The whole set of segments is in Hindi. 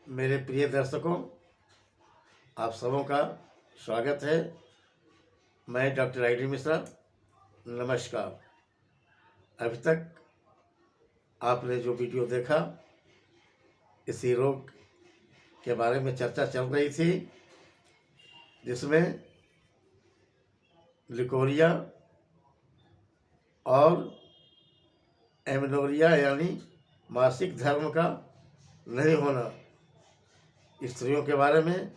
मेरे प्रिय दर्शकों, आप सबों का स्वागत है। मैं डॉक्टर आई डी मिश्रा। नमस्कार। अभी तक आपने जो वीडियो देखा, इसी रोग के बारे में चर्चा चल रही थी, जिसमें लिकोरिया और एमेनोरिया यानी मासिक धर्म का नहीं होना, स्त्रियों के बारे में।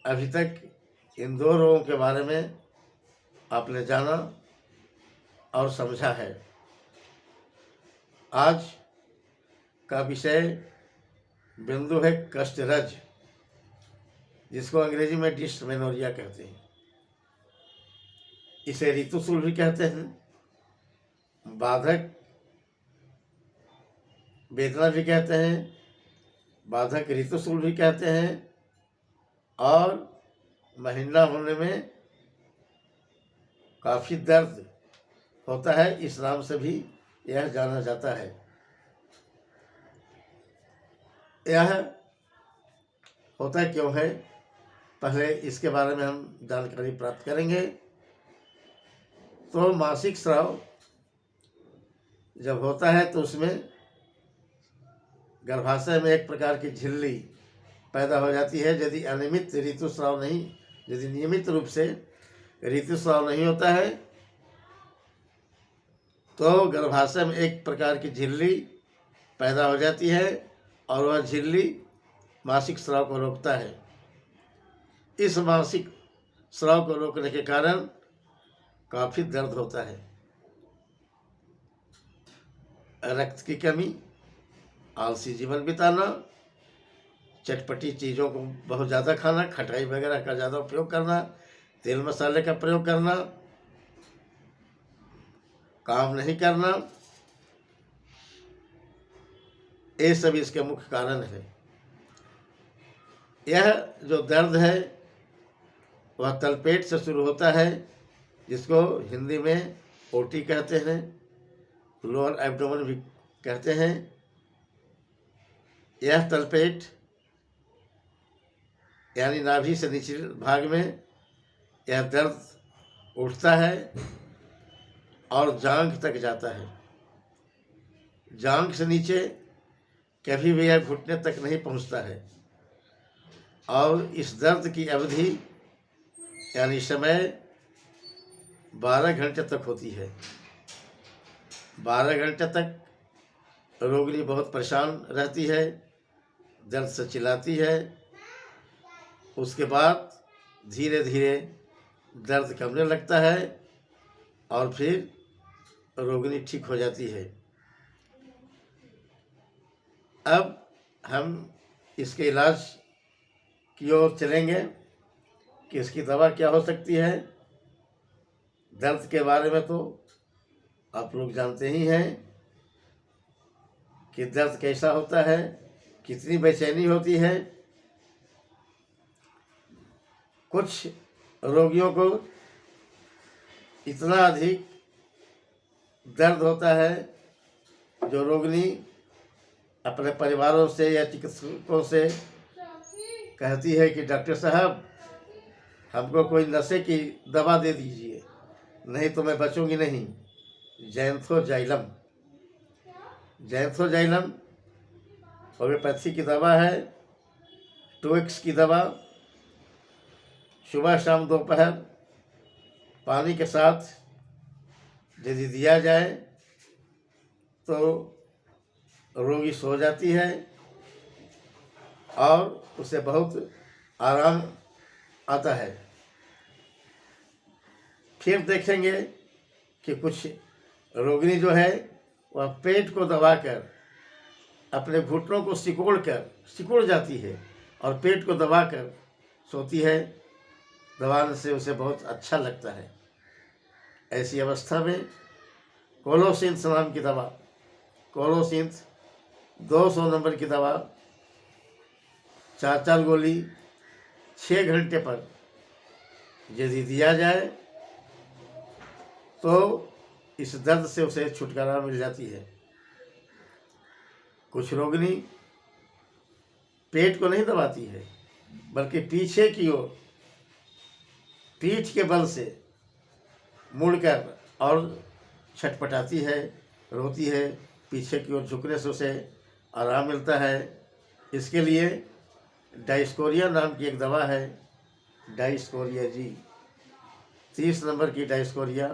अभी तक इन दो रोगों के बारे में आपने जाना और समझा है। आज का विषय बिंदु है कष्टरज, जिसको अंग्रेजी में डिस्मेनोरिया कहते हैं। इसे ऋतुशूल भी कहते हैं, बाधक वेदना भी कहते हैं, बाधक ऋतुशूल भी कहते हैं, और महिला होने में काफ़ी दर्द होता है, इस नाम से भी यह जाना जाता है। यह होता क्यों है, पहले इसके बारे में हम जानकारी प्राप्त करेंगे। तो मासिक स्राव जब होता है तो उसमें गर्भाशय में एक प्रकार की झिल्ली पैदा हो जाती है। यदि अनियमित ऋतुस्राव नहीं, यदि नियमित रूप से ऋतुस्राव नहीं होता है तो गर्भाशय में एक प्रकार की झिल्ली पैदा हो जाती है, और वह झिल्ली मासिक स्राव को रोकता है। इस मासिक स्राव को रोकने के कारण काफ़ी दर्द होता है। रक्त की कमी, आलसी जीवन बिताना, चटपटी चीज़ों को बहुत ज़्यादा खाना, खटाई वगैरह का ज़्यादा उपयोग करना, तेल मसाले का प्रयोग करना, काम नहीं करना, ये सब इसके मुख्य कारण है। यह जो दर्द है वह तलपेट से शुरू होता है, जिसको हिंदी में ओटी कहते हैं, लोअर एब्डोमेन भी कहते हैं। यह तलपेट यानी नाभि से निचले भाग में यह दर्द उठता है और जांघ तक जाता है। जांघ से नीचे कभी भी यह घुटने तक नहीं पहुंचता है, और इस दर्द की अवधि यानी समय 12 घंटे तक होती है। 12 घंटे तक रोगिणी बहुत परेशान रहती है, दर्द से चिल्लाती है। उसके बाद धीरे धीरे दर्द कमने लगता है और फिर रोगिणी ठीक हो जाती है। अब हम इसके इलाज की ओर चलेंगे कि इसकी दवा क्या हो सकती है। दर्द के बारे में तो आप लोग जानते ही हैं कि दर्द कैसा होता है, कितनी बेचैनी होती है। कुछ रोगियों को इतना अधिक दर्द होता है जो रोगिणी अपने परिवारों से या चिकित्सकों से कहती है कि डॉक्टर साहब, हमको कोई नशे की दवा दे दीजिए, नहीं तो मैं बचूंगी नहीं। जैंथोजाइलम होम्योपैथी की दवा है। टोएक्स की दवा सुबह शाम दोपहर पानी के साथ यदि दिया जाए तो रोगी सो जाती है और उसे बहुत आराम आता है। फिर देखेंगे कि कुछ रोगिणी जो है वह पेट को दबाकर अपने घुटनों को सिकुड़ जाती है और पेट को दबाकर सोती है। दबाने से उसे बहुत अच्छा लगता है। ऐसी अवस्था में कोलोसिंथ नाम की दवा, कोलोसिंथ 200 नंबर की दवा 4 गोली 6 घंटे पर यदि दिया जाए तो इस दर्द से उसे छुटकारा मिल जाती है। कुछ रोगिणी पेट को नहीं दबाती है, बल्कि पीछे की ओर पीठ के बल से मुड़कर और छटपटाती है, रोती है। पीछे की ओर झुकने से उसे आराम मिलता है। इसके लिए डाइस्कोरिया नाम की एक दवा है, डाइस्कोरिया जी, 30 नंबर की डाइस्कोरिया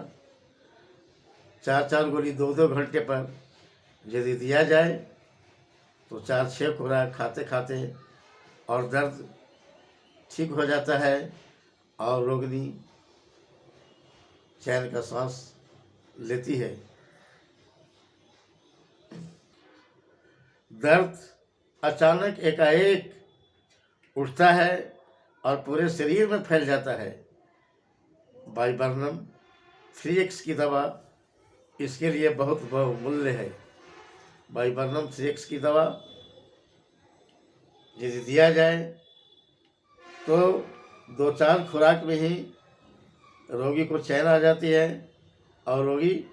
4-4 गोली 2-2 घंटे पर यदि दिया जाए तो 4-6 खुराक खाते खाते और दर्द ठीक हो जाता है और रोगिणी चैन का सांस लेती है। दर्द अचानक एकाएक उठता है और पूरे शरीर में फैल जाता है। वाइब्रेनियम 3X की दवा इसके लिए बहुत बहुमूल्य है। वाइब्रेनियम 3X की दवा यदि दिया जाए तो 2-4 खुराक में ही रोगी को चैन आ जाती है और रोगी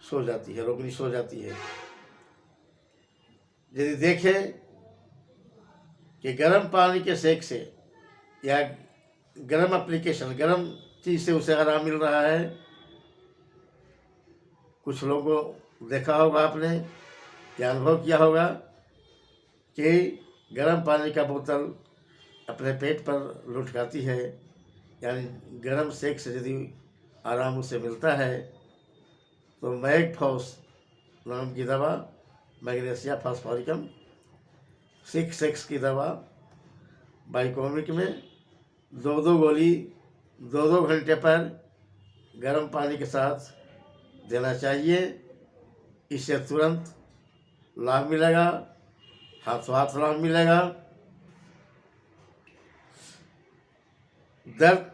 सो जाती है, रोगिणी सो जाती है। यदि देखें कि गर्म पानी के सेक से या गर्म एप्लीकेशन, गर्म चीज़ से उसे आराम मिल रहा है। कुछ लोगों को देखा होगा आपने या अनुभव किया होगा कि गर्म पानी का बोतल अपने पेट पर लुढ़काती है, यानी गर्म सेक से यदि आराम उसे मिलता है तो मैगफॉस नाम की दवा, मैग्नीशिया फास्फोरिकम 6X की दवा बाइकोमिक में 2-2 गोली 2-2 घंटे पर गर्म पानी के साथ देना चाहिए। इससे तुरंत लाभ मिलेगा, हाथों हाथ लाभ मिलेगा। दर्द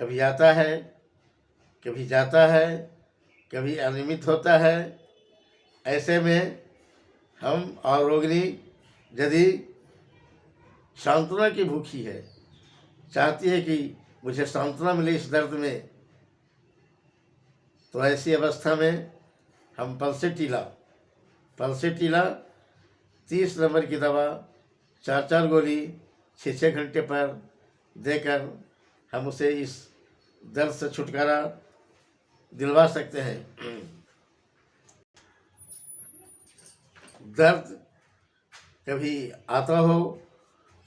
कभी आता है, कभी जाता है, कभी अनियमित होता है। ऐसे में हम और रोगिणी यदि सांत्वना की भूखी है, चाहती है कि मुझे सांत्वना मिले इस दर्द में, तो ऐसी अवस्था में हम पल्सेटीला 30 नंबर की दवा 4-4 गोली 6-6 घंटे पर देकर हम उसे इस दर्द से छुटकारा दिलवा सकते हैं। दर्द कभी आता हो,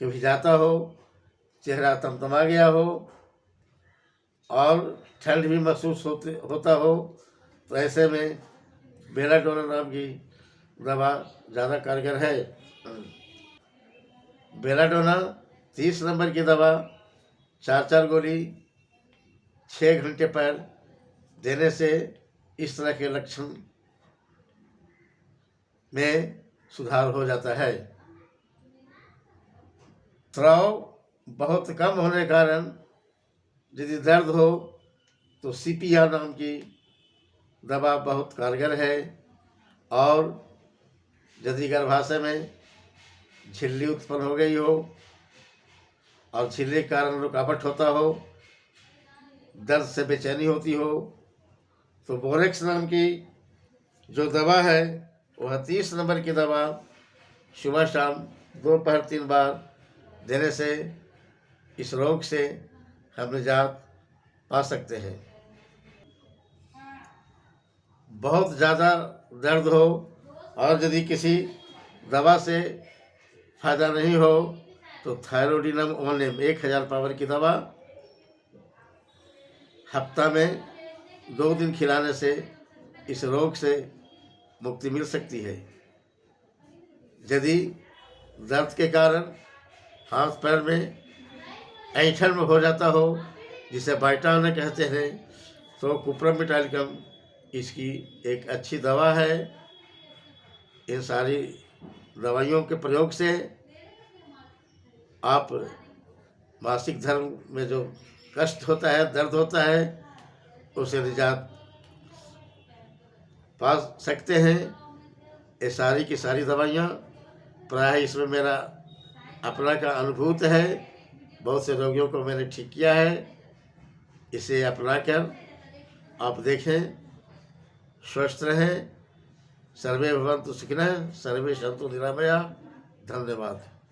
कभी जाता हो, चेहरा तमतमा गया हो और ठंड भी महसूस होता हो, तो ऐसे में बेलाडोना नाम की दवा ज़्यादा कारगर है। बेलाडोना 30 नंबर की दवा 4-4 गोली 6 घंटे पर देने से इस तरह के लक्षण में सुधार हो जाता है। स्राव बहुत कम होने के कारण यदि दर्द हो तो सीपिया नाम की दवा बहुत कारगर है। और यदि गर्भाशय में झिल्ली उत्पन्न हो गई हो और झिल्ली के कारण रुकावट होता हो, दर्द से बेचैनी होती हो, तो बोरेक्स नाम की जो दवा है वह 30 नंबर की दवा सुबह शाम दोपहर 3 बार देने से इस रोग से हम निजात पा सकते हैं। बहुत ज़्यादा दर्द हो और यदि किसी दवा से फ़ायदा नहीं हो तो थायरोडिनम ओनेम 1000 पावर की दवा हफ्ता में 2 दिन खिलाने से इस रोग से मुक्ति मिल सकती है। यदि दर्द के कारण हाथ पैर में ऐंठन में हो जाता हो, जिसे बाइटाना कहते हैं, तो कुप्रम मेटालिकम इसकी एक अच्छी दवा है। इन सारी दवाइयों के प्रयोग से आप मासिक धर्म में जो कष्ट होता है, दर्द होता है, उसे निजात पा सकते हैं। ये सारी की सारी दवाइयाँ प्राय इसमें मेरा अपना का अनुभूत है। बहुत से रोगियों को मैंने ठीक किया है। इसे अपना कर आप देखें, स्वस्थ रहें सर्वे भवन्तु सुखिनः, सर्वे सन्तु निरामया। धन्यवाद।